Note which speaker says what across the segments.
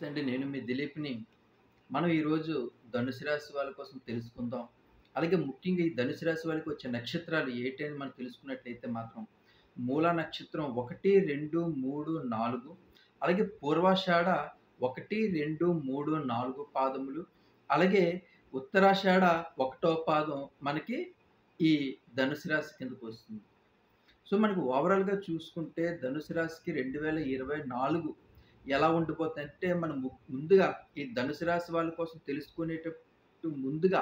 Speaker 1: నమస్తే అండి. నేను మీ దిలీప్‌ని. మనం ఈరోజు ధనుసు రాశి వాళ్ళ కోసం తెలుసుకుందాం. అలాగే ముఖ్యంగా ఈ ధనుసు రాశి వాళ్ళకి వచ్చే నక్షత్రాలు ఏటి అని మనం తెలుసుకున్నట్లయితే మాత్రం మూలా నక్షత్రం 1, 2, 3, 4 అలాగే పూర్వాషాఢ 1, 2, 3, 4 పాదములు. అలాగే ఉత్తరాషాఢ 1వ పాదం మనకి ఈ ధనుసు రాశి కిందకొస్తుంది. సో, మనకి ఓవరాల్‌గా చూసుకుంటే ధనుసు రాశికి 2024 ఎలా ఉండిపోద్దంటే, మనం ముందుగా ఈ ధనుసు రాశి వాళ్ళ కోసం తెలుసుకునేటట్టు ముందుగా,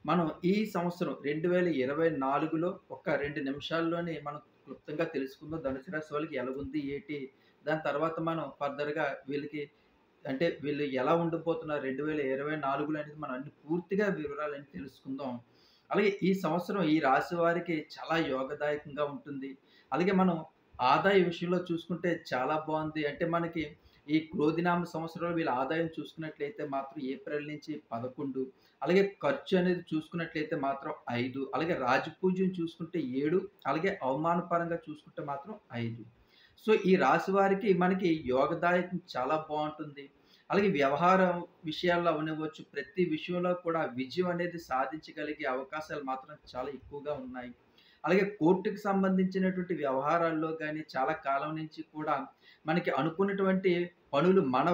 Speaker 1: మనం ఈ సంవత్సరం 2024లో ఒక 2 నిమిషాల్లోనే మనం క్లుప్తంగా తెలుసుకుందాం. ధనుసు రాశి వాళ్ళకి ఎలాగుంది? ఏటి? దాని తర్వాత మనం ఫర్దర్‌గా వీళ్ళకి అంటే వీళ్ళు ఎలా ఉండబోతున్నారు 2024లో అనేది మనం అన్ని పూర్తిగా వివరాలన్నీ తెలుసుకుందాం. అలాగే ఈ సంవత్సరం ఈ రాశి వారికి చాలా యోగదాయకంగా ఉంటుంది. అలాగే మనం ఆదాయ విషయంలో చూసుకుంటే చాలా బావుంది. అంటే మనకి ఈ క్రోధినామ సంవత్సరంలో వీళ్ళ ఆదాయం చూసుకున్నట్లయితే మాత్రం ఏప్రిల్ నుంచి 11, అలాగే ఖర్చు అనేది చూసుకున్నట్లయితే మాత్రం 5, అలాగే రాజపూజ్యం చూసుకుంటే 7, అలాగే అవమానపరంగా చూసుకుంటే మాత్రం 5. సో, ఈ రాశి వారికి మనకి యోగదాయకం చాలా బావుంటుంది. అలాగే వ్యవహారం విషయాల్లో అవ్వనివ్వచ్చు, ప్రతి విషయంలో కూడా విజయం అనేది సాధించగలిగే అవకాశాలు మాత్రం చాలా ఎక్కువగా ఉన్నాయి. అలాగే కోర్టుకి సంబంధించినటువంటి వ్యవహారాల్లో గాని, చాలా కాలం నుంచి కూడా మనకి అనుకున్నటువంటి పనులు మన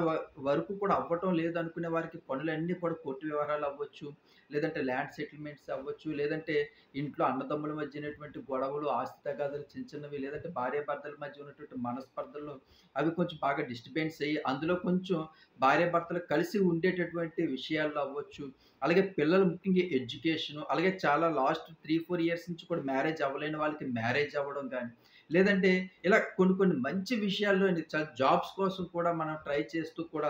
Speaker 1: వరకు కూడా అవ్వటం లేదనుకునే వారికి పనులన్నీ కూడా కోర్టు వ్యవహారాలు అవ్వచ్చు. లేదంటే ల్యాండ్ సెటిల్మెంట్స్ అవ్వచ్చు. లేదంటే ఇంట్లో అన్నదమ్ముల మధ్య ఉన్నటువంటి గొడవలు, ఆస్తి తగాదాలు చిన్న చిన్నవి, లేదంటే భార్యాభర్తల మధ్య ఉన్నటువంటి మనస్పర్ధలు అవి కొంచెం బాగా డిస్టర్బెన్స్ అయ్యి, అందులో కొంచెం భార్యాభర్తలు కలిసి ఉండేటటువంటి విషయాల్లో అవ్వచ్చు. అలాగే పిల్లలు ముఖ్యంగా ఎడ్యుకేషను, అలాగే చాలా లాస్ట్ 3, 4 ఇయర్స్ నుంచి కూడా మ్యారేజ్ అవ్వలేని వాళ్ళకి మ్యారేజ్ అవ్వడం గాని, లేదంటే ఇలా కొన్ని కొన్ని మంచి విషయాల్లోని జాబ్స్ కోసం కూడా మనం ట్రై చేస్తూ కూడా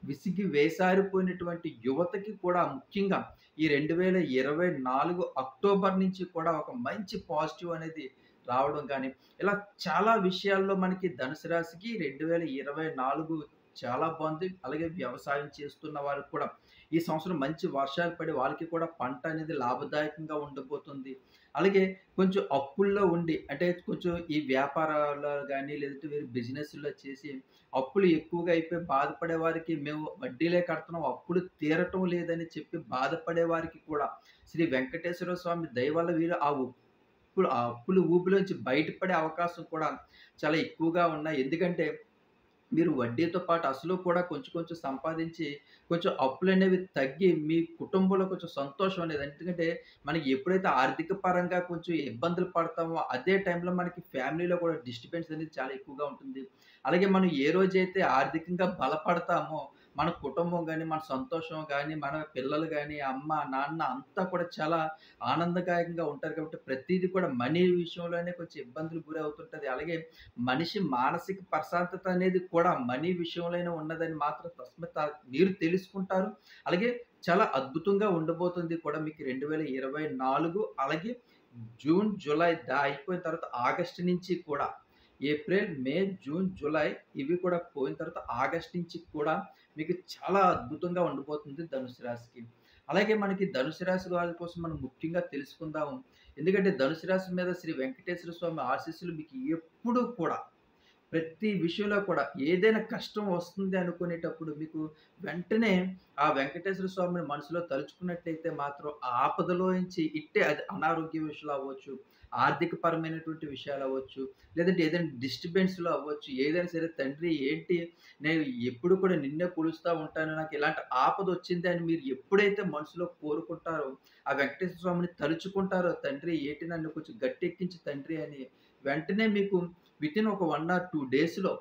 Speaker 1: విసిగి వేసారిపోయినటువంటి యువతకి కూడా ముఖ్యంగా ఈ 2024 అక్టోబర్ నుంచి కూడా ఒక మంచి పాజిటివ్ అనేది రావడం గాని, ఇలా చాలా విషయాల్లో మనకి ధనుసు రాశికి 2024 చాలా బావుంది. అలాగే వ్యవసాయం చేస్తున్న వారికి కూడా ఈ సంవత్సరం మంచి వర్షాలు పడి వాళ్ళకి కూడా పంట అనేది లాభదాయకంగా ఉండబోతుంది. అలాగే కొంచెం అప్పుల్లో ఉండి అంటే కొంచెం ఈ వ్యాపారాల్లో గాని, లేదంటే వేరే బిజినెస్‌లో చేసి అప్పులు ఎక్కువగా అయిపోయి బాధపడే వారికి మేము వడ్డీలే కడుతున్నాం, అప్పులు తీరటం లేదని చెప్పి బాధపడే వారికి కూడా శ్రీ వెంకటేశ్వర స్వామి దయ వల్ల వీరు ఆ అప్పుల ఊబిలోంచి బయటపడే అవకాశం కూడా చాలా ఎక్కువగా ఉన్నాయి. ఎందుకంటే మీరు వడ్డీతో పాటు అసలు కూడా కొంచెం కొంచెం సంపాదించి, కొంచెం అప్పులనేవి తగ్గి, మీ కుటుంబంలో కొంచెం సంతోషం అనేది ఎందుకంటే, మనకి ఎప్పుడైతే ఆర్థిక పరంగా కొంచెం ఇబ్బందులు పడతామో, అదే టైంలో మనకి ఫ్యామిలీలో కూడా డిస్టర్బెన్స్ అనేది చాలా ఎక్కువగా ఉంటుంది. అలాగే మనం ఏ రోజైతే ఆర్థికంగా బలపడతామో, మన కుటుంబం గాని, మన సంతోషం గాని, మన పిల్లలు గాని, అమ్మ, నాన్న అంతా కూడా చాలా ఆనందదాయకంగా ఉంటారు కాబట్టి, ప్రతీది కూడా మనీ విషయంలోనే కొంచెం ఇబ్బందులు గురవుతుంటది. అలాగే మనిషి మానసిక ప్రశాంతత అనేది కూడా మనీ విషయంలోనే ఉన్నదని మాత్రం తస్మత్ మీరు తెలుసుకుంటారు. అలాగే చాలా అద్భుతంగా ఉండబోతుంది కూడా మీకు 2024 అలాగే జూన్, జూలై అయిపోయిన తర్వాత ఆగస్టు నుంచి కూడా ఏప్రిల్, మే, జూన్, జూలై ఇవి కూడా పోయిన తర్వాత ఆగస్టు నుంచి కూడా మీకు చాలా అద్భుతంగా ఉండబోతుంది ధనుసు రాశికి. అలాగే మనకి ధనుసు రాశి వాళ్ళ కోసం మనం ముఖ్యంగా తెలుసుకుందాము. ఎందుకంటే ధనుసు రాశి మీద శ్రీ వెంకటేశ్వర స్వామి ఆశీస్సులు మీకు ఎప్పుడూ కూడా ప్రతి విషయంలో కూడా ఏదైనా కష్టం వస్తుంది అనుకునేటప్పుడు మీకు వెంటనే ఆ వెంకటేశ్వర స్వామిని మనసులో తలుచుకున్నట్లయితే మాత్రం ఆ ఆపదలో నుంచి ఇట్టే అది అనారోగ్య విషయాలు అవ్వచ్చు, ఆర్థిక పరమైనటువంటి విషయాలు అవ్వచ్చు, లేదంటే ఏదైనా డిస్టర్బెన్స్‌లో అవ్వచ్చు, ఏదైనా సరే తండ్రి ఏంటి నేను ఎప్పుడు కూడా నిన్నే కొలుస్తా ఉంటాను. నాకు ఇలాంటి ఆపదొచ్చింది అని మీరు ఎప్పుడైతే మనసులో కోరుకుంటారో, ఆ వెంకటేశ్వర స్వామిని తలుచుకుంటారో తండ్రి ఏంటి నన్ను కొంచెం గట్టెక్కించు తండ్రి అని వెంటనే మీకు వితిన్ ఒక 1 ఆర్ 2 డేస్‌లో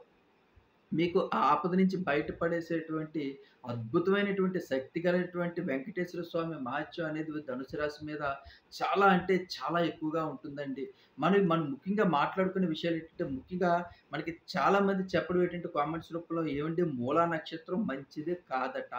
Speaker 1: మీకు ఆ ఆపద నుంచి బయటపడేసేటువంటి అద్భుతమైనటువంటి శక్తి కలిగినటువంటి వెంకటేశ్వర స్వామి మహత్యం అనేది ధనుసు రాశి మీద చాలా అంటే చాలా ఎక్కువగా ఉంటుందండి. మనం ముఖ్యంగా మాట్లాడుకునే విషయాలు ఏంటంటే ముఖ్యంగా మనకి చాలామంది చెప్పడం ఏంటంటే కామెంట్స్ రూపంలో ఏవండీ మూలా నక్షత్రం మంచిది కాదట.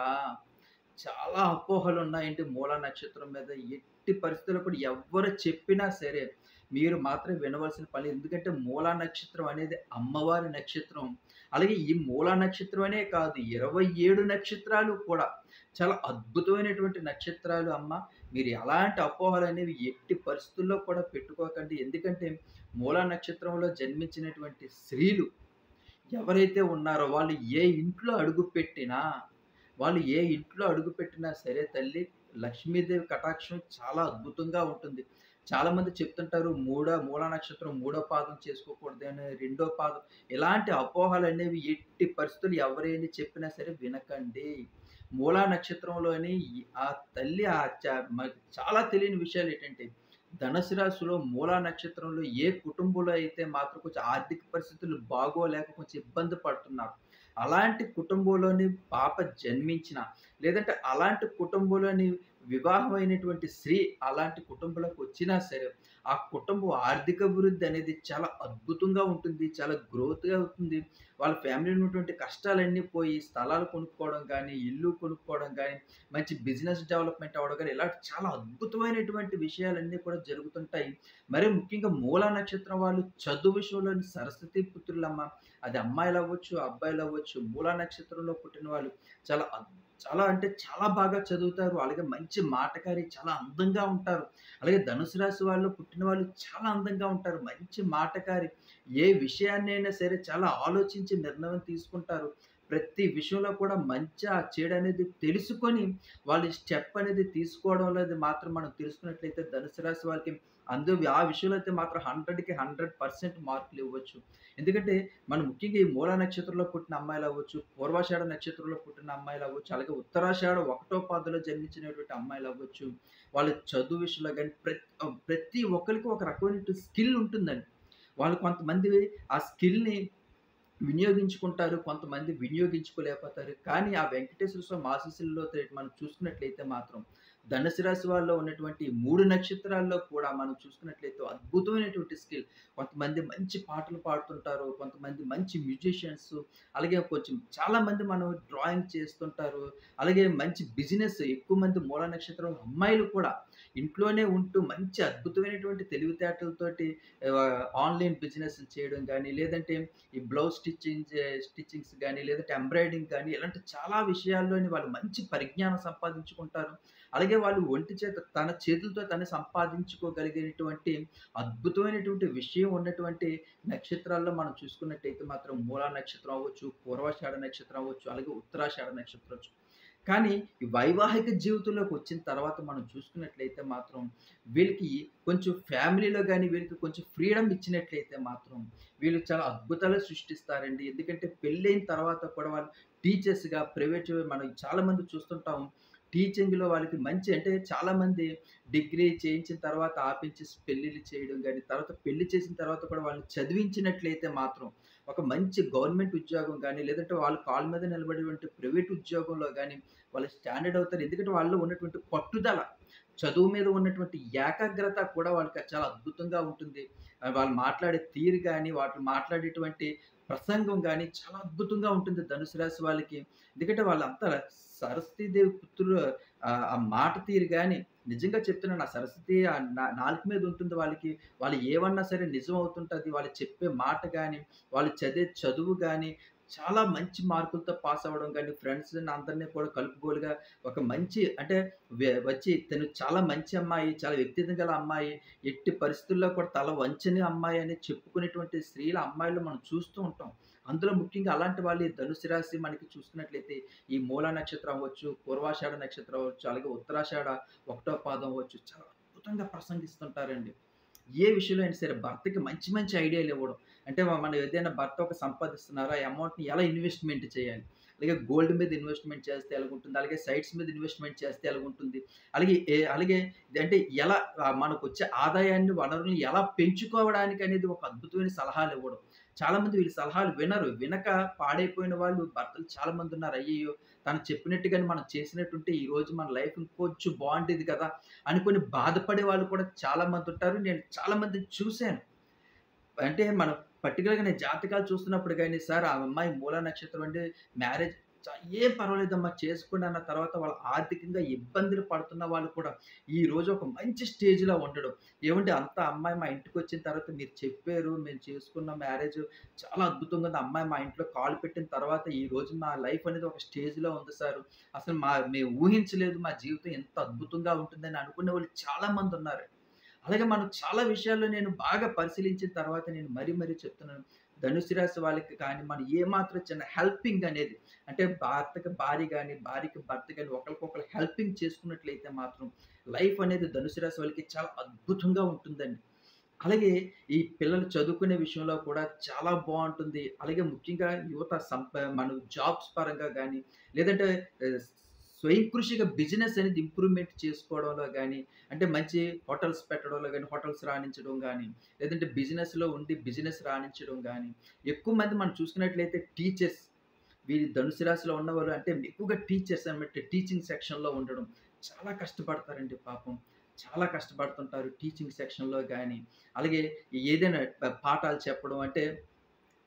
Speaker 1: చాలా అపోహలున్నాయండి మూలా నక్షత్రం మీద. ఎట్టి పరిస్థితుల్లో కూడా ఎవ్వరు చెప్పినా సరే, మీరు మాత్రం వినవలసిన పని ఎందుకంటే మూలా నక్షత్రం అనేది అమ్మవారి నక్షత్రం. అలాగే ఈ మూలా నక్షత్రం అనే కాదు 27 నక్షత్రాలు కూడా చాలా అద్భుతమైనటువంటి నక్షత్రాలు అమ్మ. మీరు ఎలాంటి అపోహలనేవి ఎట్టి పరిస్థితుల్లో కూడా పెట్టుకోకండి. ఎందుకంటే మూలా నక్షత్రంలో జన్మించినటువంటి స్త్రీలు ఎవరైతే ఉన్నారో వాళ్ళు ఏ ఇంట్లో అడుగుపెట్టినా సరే తల్లి లక్ష్మీదేవి కటాక్షం చాలా అద్భుతంగా ఉంటుంది. చాలామంది చెప్తుంటారు మూలా నక్షత్రం మూడో పాదం చేసుకోకూడదని, రెండో పాదం ఇలాంటి అపోహలనేవి ఎట్టి పరిస్థితులు ఎవరైనా చెప్పినా సరే వినకండి. మూలా నక్షత్రంలోని ఆ తల్లి మనకి చాలా తెలియని విషయాలేంటంటే, ధనుసు రాశిలో మూలా నక్షత్రంలో ఏ కుటుంబంలో అయితే మాత్రం కొంచెం ఆర్థిక పరిస్థితులు బాగోలేక కొంచెం ఇబ్బంది పడుతున్నారు. అలాంటి కుటుంబంలోని పాప జన్మించిన, లేదంటే అలాంటి కుటుంబంలోని వివాహమైనటువంటి స్త్రీ అలాంటి కుటుంబంలోకి వచ్చినా సరే, ఆ కుటుంబం ఆర్థిక అభివృద్ధి అనేది చాలా అద్భుతంగా ఉంటుంది. చాలా గ్రోత్‌గా అవుతుంది. వాళ్ళ ఫ్యామిలీలో ఉన్నటువంటి కష్టాలన్నీ పోయి స్థలాలు కొనుక్కోవడం గానీ, ఇల్లు కొనుక్కోవడం గానీ, మంచి బిజినెస్ డెవలప్‌మెంట్ అవ్వడం గానీ, ఇలాంటి చాలా అద్భుతమైనటువంటి విషయాలన్నీ కూడా జరుగుతుంటాయి. మరి ముఖ్యంగా మూలా నక్షత్రం వాళ్ళు చదువు విషయంలోని సరస్వతి పుత్రులమ్మ. అది అమ్మాయిలవ్వచ్చు, అబ్బాయిలవ్వచ్చు. మూలా నక్షత్రంలో పుట్టిన వాళ్ళు చాలా చాలా అంటే చాలా బాగా చదువుతారు. అలాగే మంచి మాటకారి, చాలా అందంగా ఉంటారు. అలాగే ధనుసు రాశి వాళ్ళు పుట్టిన వాళ్ళు చాలా అందంగా ఉంటారు. మంచి మాటకారి. ఏ విషయాన్నైనా సరే చాలా ఆలోచించి నిర్ణయం తీసుకుంటారు. ప్రతి విషయంలో కూడా మంచా, చెడనేది తెలుసుకొని వాళ్ళు స్టెప్ అనేది తీసుకోవడం అనేది మాత్రం మనం తెలుసుకున్నట్లయితే ధనుసు రాశి వాళ్ళకి ఆ విషయంలో అయితే మాత్రం 100కి 100% మార్కులివ్వచ్చు. ఎందుకంటే మనం ముఖ్యంగా ఈ మూలా నక్షత్రంలో పుట్టిన అమ్మాయిలవ్వచ్చు, పూర్వాషాఢ నక్షత్రంలో పుట్టిన అమ్మాయిలవ్వచ్చు, అలాగే ఉత్తరాషాఢ ఒకటో పాదంలో జన్మించినటువంటి అమ్మాయిలవ్వచ్చు. వాళ్ళు చదువు విషయంలో గాని ప్రతి ఒక్కళ్ళకి ఒక రకమైనటువంటి స్కిల్ ఉంటుందండి. వాళ్ళు కొంతమంది ఆ స్కిల్‌ని వినియోగించుకుంటారు. కొంతమంది వినియోగించుకోలేకపోతారు. కానీ ఆ వెంకటేశ్వర స్వామి ఆశీస్సులతో మనం చూసుకున్నట్లయితే మాత్రం ధనుసు రాశి వాళ్ళలో ఉన్నటువంటి 3 నక్షత్రాల్లో కూడా మనం చూసుకున్నట్లయితే అద్భుతమైనటువంటి స్కిల్. కొంతమంది మంచి పాటలు పాడుతుంటారు. కొంతమంది మంచి మ్యూజిషియన్స్, అలాగే కొంచెం చాలామంది మనం డ్రాయింగ్ చేస్తుంటారు. అలాగే మంచి బిజినెస్ ఎక్కువ మంది మూల నక్షత్రం అమ్మాయిలు కూడా ఇంట్లోనే ఉంటూ మంచి అద్భుతమైనటువంటి తెలివితేటలతోటి ఆన్‌లైన్ బిజినెస్ చేయడం గానీ, లేదంటే ఈ బ్లౌజ్ స్టిచ్చింగ్స్ గానీ, లేదంటే ఎంబ్రాయిడరింగ్ గానీ, ఇలాంటి చాలా విషయాల్లోని వాళ్ళు మంచి పరిజ్ఞానం సంపాదించుకుంటారు. అలాగే వాళ్ళు తన చేతులతో తనే సంపాదించుకోగలిగేటువంటి అద్భుతమైనటువంటి విషయం ఉన్నటువంటి నక్షత్రాల్లో మనం చూసుకున్నట్టయితే మాత్రం మూలా నక్షత్రం అవ్వచ్చు, పూర్వాషాఢ నక్షత్రం అవ్వచ్చు, అలాగే ఉత్తరాషాఢ నక్షత్రం అవ్వచ్చు. కానీ ఈ వైవాహిక జీవితంలోకి వచ్చిన తర్వాత మనం చూసుకున్నట్లయితే మాత్రం వీళ్ళకి కొంచెం ఫ్యామిలీలో గానీ, వీళ్ళకి కొంచెం ఫ్రీడమ్ ఇచ్చినట్లయితే మాత్రం వీళ్ళు చాలా అద్భుతాలు సృష్టిస్తారండి. ఎందుకంటే పెళ్ళైన తర్వాత కూడా వాళ్ళు టీచర్స్‌గా మనం చాలామంది చూస్తుంటాం. టీచింగ్‌లో వాళ్ళకి మంచి అంటే చాలామంది డిగ్రీ చేయించిన తర్వాత ఆపించేసి పెళ్ళిళ్ళు చేయడం గాని, తర్వాత పెళ్లి చేసిన తర్వాత కూడా వాళ్ళని చదివించినట్లయితే మాత్రం ఒక మంచి గవర్నమెంట్ ఉద్యోగం గాని, లేదంటే వాళ్ళ కాళ్ళ మీద నిలబడేటువంటి ప్రైవేట్ ఉద్యోగంలో గాని వాళ్ళు స్టాండర్డ్ అవుతారు. ఎందుకంటే వాళ్ళలో ఉన్నటువంటి పట్టుదల, చదువు మీద ఉన్నటువంటి ఏకాగ్రత కూడా వాళ్ళకి చాలా అద్భుతంగా ఉంటుంది. వాళ్ళు మాట్లాడే తీరు గాని, వాళ్ళు మాట్లాడేటువంటి ప్రసంగం గాని చాలా అద్భుతంగా ఉంటుంది ధనుసు రాశి వాళ్ళకి. ఎందుకంటే వాళ్ళంతా సరస్వతీదేవి పుత్రులు. ఆ మాట తీరు గాని నిజంగా చెప్తున్నాను. ఆ సరస్వతి నాలుక మీద ఉంటుంది వాళ్ళకి. వాళ్ళు ఏమన్నా సరే నిజం అవుతుంటది. వాళ్ళు చెప్పే మాట గాని, వాళ్ళు చదివే చదువు గాని చాలా మంచి మార్కులతో పాస్ అవ్వడం గాని, ఫ్రెండ్స్‌ని అందరిని కూడా కలుపుగోలుగా ఒక మంచి అంటే వచ్చి తను చాలా మంచి అమ్మాయి, చాలా వ్యక్తిత్వం గల అమ్మాయి, ఎట్టి పరిస్థితుల్లో కూడా తల వంచని అమ్మాయి అని చెప్పుకునేటువంటి స్త్రీల అమ్మాయిలు మనం చూస్తూ ఉంటాం. అందులో ముఖ్యంగా అలాంటి వాళ్ళు ఈ ధనుసు రాశి మనకి చూసుకున్నట్లయితే ఈ మూలా నక్షత్రం అవ్వచ్చు, పూర్వాషాఢ నక్షత్రం అవ్వచ్చు, అలాగే ఉత్తరాషాఢ ఒకటో పాదం అవ్వచ్చు. చాలా అద్భుతంగా ప్రసంగిస్తుంటారండి. ఏ విషయంలో అయినా సరే భర్తకి మంచి మంచి ఐడియాలు ఇవ్వడం. అంటే మనం ఏదైనా భర్త ఒక సంపాదిస్తున్నారో ఆ అమౌంట్‌ని ఎలా ఇన్వెస్ట్‌మెంట్ చేయాలి? అలాగే గోల్డ్ మీద ఇన్వెస్ట్‌మెంట్ చేస్తే ఎలాగుంటుంది? అలాగే సైట్స్ మీద ఇన్వెస్ట్‌మెంట్ చేస్తే ఎలాగుంటుంది? అలాగే అంటే ఎలా మనకొచ్చే ఆదాయాన్ని, వనరుల్ని ఎలా పెంచుకోవడానికి అనేది ఒక అద్భుతమైన సలహాలు ఇవ్వడం. చాలామంది వీళ్ళ సలహాలు వినరు. వినక పాడైపోయిన వాళ్ళు భర్తలు చాలామంది ఉన్నారు. అయ్యయ్యో! తను చెప్పినట్టుగానే మనం చేసినట్టుంటే ఈరోజు మన లైఫ్ ఇంకొంచెం బావుండేది కదా! అనుకోని బాధపడే వాళ్ళు కూడా చాలామందుంటారు. నేను చాలామందిని చూసాను. అంటే మనం పర్టిక్యులర్‌గా నేను జాతకాలు చూస్తున్నప్పుడు గాని, సార్ ఆ అమ్మాయి మూలా నక్షత్రం అండి, మ్యారేజ్ ఏం పర్వాలేదమ్మా చేసుకోండి అన్న తర్వాత వాళ్ళు ఆర్థికంగా ఇబ్బందులు పడుతున్న వాళ్ళు కూడా ఈరోజు ఒక మంచి స్టేజ్‌లో ఉండడం. ఏవండీ అంతా అమ్మాయి మా ఇంటికొచ్చిన తర్వాత మీరు చెప్పారు, మేము చేసుకున్న మ్యారేజ్ చాలా అద్భుతంగా ఉంది. అమ్మాయి మా ఇంట్లో కాలు పెట్టిన తర్వాత ఈరోజు మా లైఫ్ అనేది ఒక స్టేజ్‌లో ఉంది సారు. అసలు మేము ఊహించలేదు మా జీవితం ఎంత అద్భుతంగా ఉంటుందని అనుకునేవాళ్ళు చాలామందున్నారు. అలాగే మనం చాలా విషయాల్లో నేను బాగా పరిశీలించిన తర్వాత నేను మరీ చెప్తున్నాను. ధనుసు రాశి వాళ్ళకి కానీ మనం ఏమాత్రం చిన్న హెల్పింగ్ అనేది అంటే భర్తకి భార్య గాని, భార్యకి భర్త గాని ఒకళ్ళకొకళ్ళు హెల్పింగ్ చేసుకున్నట్లయితే మాత్రం లైఫ్ అనేది ధనుసు రాశి వాళ్ళకి చాలా అద్భుతంగా ఉంటుందండి. అలాగే ఈ పిల్లలు చదువుకునే విషయంలో కూడా చాలా బావుంటుంది. అలాగే ముఖ్యంగా యువత మనం జాబ్స్ పరంగా గాని, లేదంటే ఆహ్, స్వయం కృషిగా బిజినెస్ అనేది ఇంప్రూవ్‌మెంట్ చేసుకోవడంలో గాని, అంటే మంచి హోటల్స్ పెట్టడంలో గాని, హోటల్స్ రాణించడం గాని, లేదంటే బిజినెస్‌లో ఉండి బిజినెస్ రాణించడం గాని, ఎక్కువ మంది మనం చూసుకున్నట్లయితే టీచర్స్ వీరి ధనుసు రాశిలో ఉన్నవారు అంటే ఎక్కువగా టీచర్స్ అన్నమాట టీచింగ్ సెక్షన్‌లో ఉండడం. చాలా కష్టపడతారండి పాపం. చాలా కష్టపడుతుంటారు టీచింగ్ సెక్షన్‌లో గాని, అలాగే ఏదైనా పాఠాలు చెప్పడం అంటే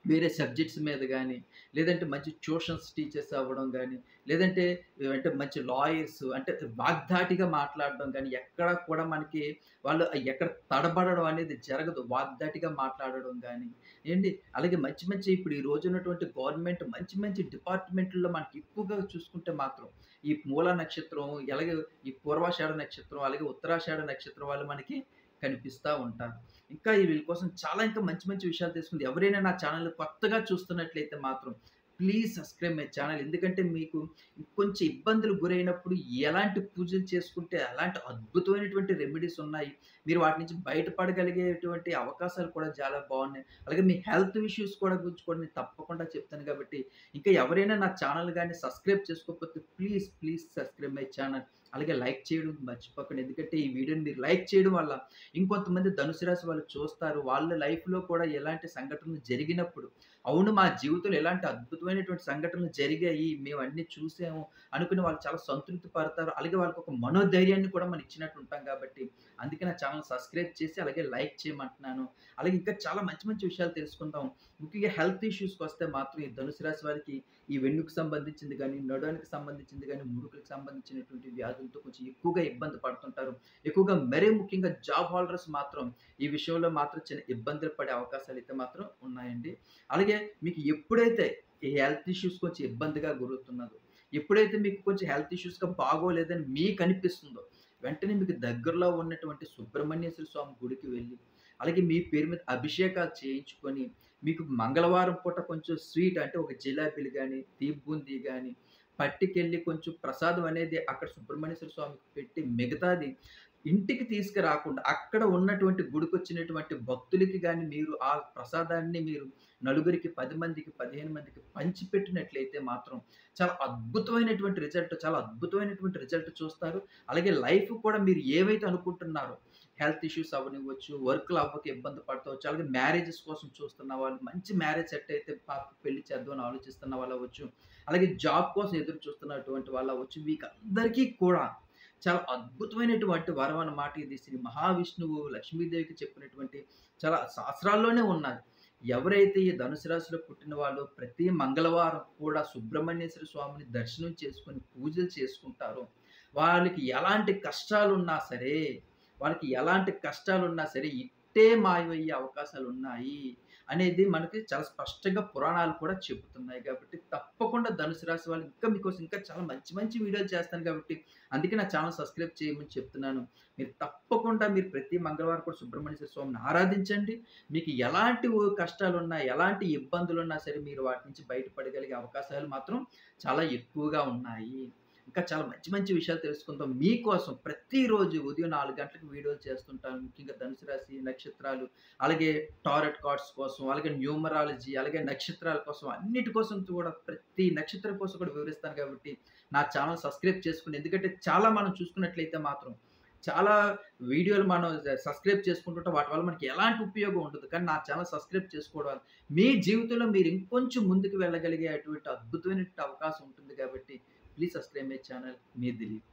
Speaker 1: వేరే సబ్జెక్ట్స్ మీద గాని, లేదంటే మంచి ట్యూషన్స్ టీచర్స్ అవ్వడం గాని, లేదంటే అంటే మంచి లాయర్స్ అంటే వాగ్ధాటిగా మాట్లాడడం గాని, ఎక్కడ కూడా మనకి వాళ్ళు ఎక్కడ తడబడడం అనేది జరగదు. వాగ్ధాటిగా మాట్లాడడం గాని, ఏండి అలాగే మంచి మంచి ఇప్పుడు ఈ రోజు ఉన్నటువంటి గవర్నమెంట్ మంచి మంచి డిపార్ట్‌మెంట్‌ల్లో మనకి ఎక్కువగా చూసుకుంటే మాత్రం, ఈ మూలా నక్షత్రం, అలాగే ఈ పూర్వాషాఢ నక్షత్రం, అలాగే ఉత్తరాషాఢ నక్షత్రం వాళ్ళు మనకి కనిపిస్తా ఉంటారు. ఇంకా వీళ్ళ కోసం చాలా ఇంకా మంచి మంచి విషయాలు తెలుసుకుంది. ఎవరైనా నా ఛానెల్‌ని కొత్తగా చూస్తున్నట్లయితే మాత్రం ప్లీజ్ సబ్స్క్రైబ్ మై ఛానెల్. ఎందుకంటే మీకు కొంచెం ఇబ్బందులు గురైనప్పుడు ఎలాంటి పూజలు చేసుకుంటే అలాంటి అద్భుతమైనటువంటి రెమెడీస్ ఉన్నాయి. మీరు వాటి నుంచి బయటపడగలిగేటువంటి అవకాశాలు కూడా చాలా బావున్నాయి. అలాగే మీ హెల్త్ ఇష్యూస్ కూడా గురించి కూడా నేను తప్పకుండా చెప్తాను కాబట్టి, ఇంకా ఎవరైనా నా ఛానెల్ గాని సబ్స్క్రైబ్ చేసుకోకపోతే please, please subscribe my channel. అలాగే లైక్ చేయడం మర్చిపోకండి. ఎందుకంటే ఈ వీడియోని మీరు లైక్ చేయడం వల్ల ఇంకొంతమంది ధనుసు రాశి వాళ్ళు చూస్తారు. వాళ్ళ లైఫ్‌లో కూడా ఎలాంటి సంఘటనలు జరిగినప్పుడు, అవును మా జీవితంలో ఎలాంటి అద్భుతమైనటువంటి సంఘటనలు జరిగాయి. మేము అన్నీ చూసాము అనుకుని వాళ్ళు చాలా సంతృప్తి పడతారు. అలాగే వాళ్ళకొక మనోధైర్యాన్ని కూడా మనం ఇచ్చినట్టు ఉంటాం కాబట్టి, అందుకే నా ఛానెల్ సబ్స్క్రైబ్ చేసి అలాగే లైక్ చేయమంటున్నాను. అలాగే ఇంకా చాలా మంచి మంచి విషయాలు తెలుసుకుందాం. ముఖ్యంగా హెల్త్ ఇష్యూస్‌కొస్తే మాత్రం ఈ ధనుసు రాశి వారికి ఈ వెన్నుకు సంబంధించింది గాని, నడుముకి సంబంధించింది గాని, ముడుకులకు సంబంధించినటువంటి వ్యాధులతో కొంచెం ఎక్కువగా ఇబ్బంది పడుతుంటారు. ఎక్కువగా మరీ ముఖ్యంగా జాబ్ హోల్డర్స్ మాత్రం ఈ విషయంలో మాత్రం చిన్న ఇబ్బందులు పడే అవకాశాలైతే మాత్రం ఉన్నాయండి. అలాగే మీకు ఎప్పుడైతే ఈ హెల్త్ ఇష్యూస్ కొంచెం ఇబ్బందిగా గురవుతున్నదో, ఎప్పుడైతే మీకు కొంచెం హెల్త్ ఇష్యూస్‌గా బాగోలేదని మీకనిపిస్తుందో, వెంటనే మీకు దగ్గరలో ఉన్నటువంటి సుబ్రహ్మణ్యేశ్వర స్వామి గుడికి వెళ్లి, అలాగే మీ పేరు మీద అభిషేకాలు చేయించుకొని, మీకు మంగళవారం పూట కొంచెం స్వీట్ అంటే ఒక జిలేబీలు గాని, తీపి బూందీ గాని పట్టుకెళ్ళి కొంచెం ప్రసాదం అనేది అక్కడ సుబ్రహ్మణ్యేశ్వర స్వామికి పెట్టి మిగతాది ఇంటికి తీసుకురాకుండా అక్కడ ఉన్నటువంటి గుడికొచ్చినటువంటి భక్తులకి గాని మీరు ఆ ప్రసాదాన్ని మీరు నలుగురికి, 10 మందికి, 15 మందికి పంచిపెట్టినట్లయితే మాత్రం చాలా అద్భుతమైనటువంటి రిజల్ట్ చూస్తారు. అలాగే లైఫ్ కూడా మీరు ఏవైతే అనుకుంటున్నారో హెల్త్ ఇష్యూస్ అవ్వనివ్వచ్చు, వర్క్‌లో అవ్వక ఇబ్బంది పడతావచ్చు. అలాగే మ్యారేజెస్ కోసం చూస్తున్న వాళ్ళు, మంచి మ్యారేజ్ సెట్ అయితే పాపకి పెళ్లి చేద్దామని ఆలోచిస్తున్న వాళ్ళవ్వచ్చు. అలాగే జాబ్ కోసం ఎదురు చూస్తున్నటువంటి వాళ్ళవ్వచ్చు. వీకందరికీ కూడా చాలా అద్భుతమైనటువంటి వరం అన్నమాట ఇది. శ్రీ మహావిష్ణువు లక్ష్మీదేవికి చెప్పినటువంటి చాలా శాస్త్రాల్లోనే ఉన్నది. ఎవరైతే ఈ ధనుసు రాశిలో పుట్టిన వాళ్ళు ప్రతి మంగళవారం కూడా సుబ్రహ్మణ్యేశ్వర స్వామిని దర్శనం చేసుకొని పూజలు చేసుకుంటారో, వాళ్ళకి ఎలాంటి కష్టాలున్నా సరే, ఇట్టే మాయమయ్యే అవకాశాలున్నాయి అనేది మనకి చాలా స్పష్టంగా పురాణాలు కూడా చెబుతున్నాయి. కాబట్టి తప్పకుండా ధనుసు రాశి వాళ్ళు ఇంకా మీకోసం ఇంకా చాలా మంచి మంచి వీడియోలు చేస్తాను కాబట్టి, అందుకే నా ఛానెల్ సబ్స్క్రైబ్ చేయమని చెప్తున్నాను. మీరు తప్పకుండా మీరు ప్రతి మంగళవారం కూడా సుబ్రహ్మణ్యేశ్వర స్వామిని ఆరాధించండి. మీకు ఎలాంటి కష్టాలున్నా, ఎలాంటి ఇబ్బందులున్నా సరే మీరు వాటి నుంచి బయటపడగలిగే అవకాశాలు మాత్రం చాలా ఎక్కువగా ఉన్నాయి. ఇంకా చాలా మంచి మంచి విషయాలు తెలుసుకుందాం. మీకోసం ప్రతిరోజు ఉదయం 4 గంటలకు వీడియోలు చేస్తుంటాను. ముఖ్యంగా ధనుసు రాశి, నక్షత్రాలు, అలాగే టారట్ కార్డ్స్ కోసం, అలాగే న్యూమరాలజీ, అలాగే నక్షత్రాల కోసం, అన్నిటి కోసం కూడా ప్రతి నక్షత్రం కోసం కూడా వివరిస్తాను కాబట్టి నా ఛానెల్ సబ్స్క్రైబ్ చేసుకోండి. ఎందుకంటే చాలా మనం చూసుకున్నట్లయితే మాత్రం చాలా వీడియోలు మనం సబ్స్క్రైబ్ చేసుకుంటుంటే వాటి వల్ల మనకి ఎలాంటి ఉపయోగం ఉండదు. కానీ నా ఛానెల్ సబ్స్క్రైబ్ చేసుకోవడం వల్ల మీ జీవితంలో మీరు ఇంకొంచెం ముందుకు వెళ్ళగలిగేటువంటి అద్భుతమైనటువంటి అవకాశం ఉంటుంది కాబట్టి please subscribe my channel. Me Dilip.